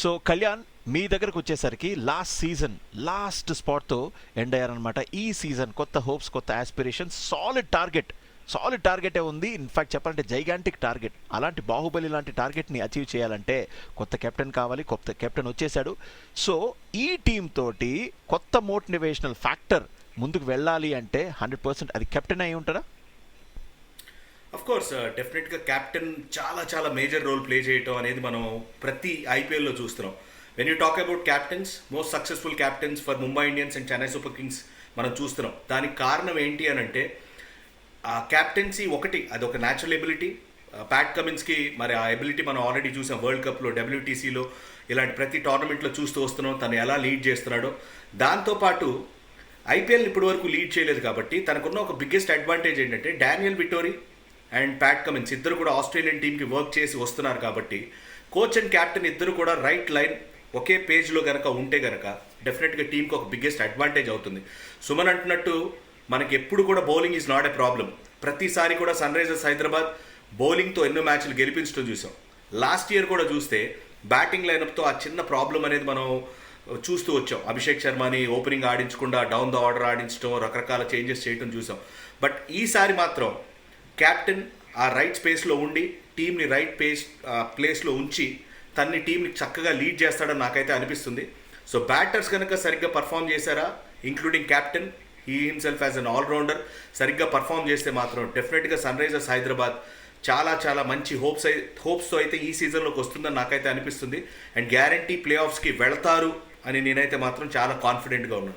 So Kalyan, మీ దగ్గరకు వచ్చేసరికి last స్పాట్తో end అయ్యారనమాట. ఈ సీజన్ కొత్త హోప్స్, కొత్త ఆస్పిరేషన్స్, సాలిడ్ టార్గెటే ఉంది. ఇన్ఫాక్ట్ చెప్పాలంటే జైగాంటిక్ టార్గెట్. అలాంటి బాహుబలి లాంటి టార్గెట్ని అచీవ్ చేయాలంటే కొత్త కెప్టెన్ కావాలి. కొత్త కెప్టెన్ వచ్చేసాడు. సో ఈ టీం తోటి కొత్త మోటివేషనల్ ఫ్యాక్టర్ ముందుకు వెళ్ళాలి అంటే 100% అది కెప్టెన్ అయి ఉంటారా? అఫ్ కోర్స్ డెఫినెట్గా క్యాప్టెన్ చాలా చాలా మేజర్ రోల్ ప్లే చేయటం అనేది మనం ప్రతి ఐపీఎల్లో చూస్తున్నాం. When you talk about captains, most successful captains for Mumbai Indians and Chennai super Kings మనం చూస్తున్నాం. దానికి కారణం ఏంటి అని అంటే ఆ క్యాప్టెన్సీ ఒకటి, అది ఒక న్యాచురల్ ఎబిలిటీ. ప్యాట్ కమిన్స్కి మరి ఆ ఎబిలిటీ మనం ఆల్రెడీ చూసాం. వరల్డ్ కప్లో, డబ్ల్యూటీసీలో, ఇలాంటి ప్రతి టోర్నమెంట్లో చూస్తూ వస్తున్నాం తను ఎలా లీడ్ చేస్తున్నాడో. దాంతోపాటు ఐపీఎల్ ఇప్పటి వరకు లీడ్ చేయలేదు కాబట్టి తనకున్న ఒక బిగ్గెస్ట్ అడ్వాంటేజ్ ఏంటంటే డానియల్ విటోరీ అండ్ ప్యాట్ కమిన్స్ ఇద్దరు కూడా ఆస్ట్రేలియన్ టీంకి వర్క్ చేసి వస్తున్నారు కాబట్టి కోచ్ అండ్ క్యాప్టెన్ ఇద్దరు కూడా రైట్ లైన్ ఒకే పేజ్లో కనుక ఉంటే కనుక డెఫినెట్గా టీంకి ఒక బిగ్గెస్ట్ అడ్వాంటేజ్ అవుతుంది. సుమన్ అంటున్నట్టు మనకి ఎప్పుడు కూడా bowling is not a problem. ప్రతిసారి కూడా సన్ రైజర్స్ హైదరాబాద్ బౌలింగ్తో ఎన్నో మ్యాచ్లు గెలిపించడం చూసాం. లాస్ట్ ఇయర్ కూడా చూస్తే బ్యాటింగ్ లైనప్తో ఆ చిన్న ప్రాబ్లం అనేది మనం చూస్తూ వచ్చాం. అభిషేక్ శర్మని ఓపెనింగ్ ఆడించకుండా డౌన్ ద ఆర్డర్ ఆడించడం, రకరకాల చేంజెస్ చేయడం చూసాం. బట్ ఈసారి మాత్రం క్యాప్టెన్ ఆ రైట్ స్పేస్లో ఉండి టీంని రైట్ ప్లేస్లో ఉంచి తన్ని టీంని చక్కగా లీడ్ చేస్తాడని నాకైతే అనిపిస్తుంది. సో బ్యాటర్స్ కనుక సరిగ్గా పర్ఫామ్ చేశారా, including captain, he himself as an allrounder సరిగ్గా పర్ఫామ్ చేస్తే మాత్రం డెఫినెట్గా సన్ రైజర్స్ హైదరాబాద్ చాలా చాలా మంచి హోప్స్తో అయితే ఈ సీజన్లోకి వస్తుందని నాకైతే అనిపిస్తుంది. అండ్ గ్యారంటీ ప్లే ఆఫ్స్కి వెళతారు అని నేనైతే మాత్రం చాలా కాన్ఫిడెంట్గా ఉన్నాను.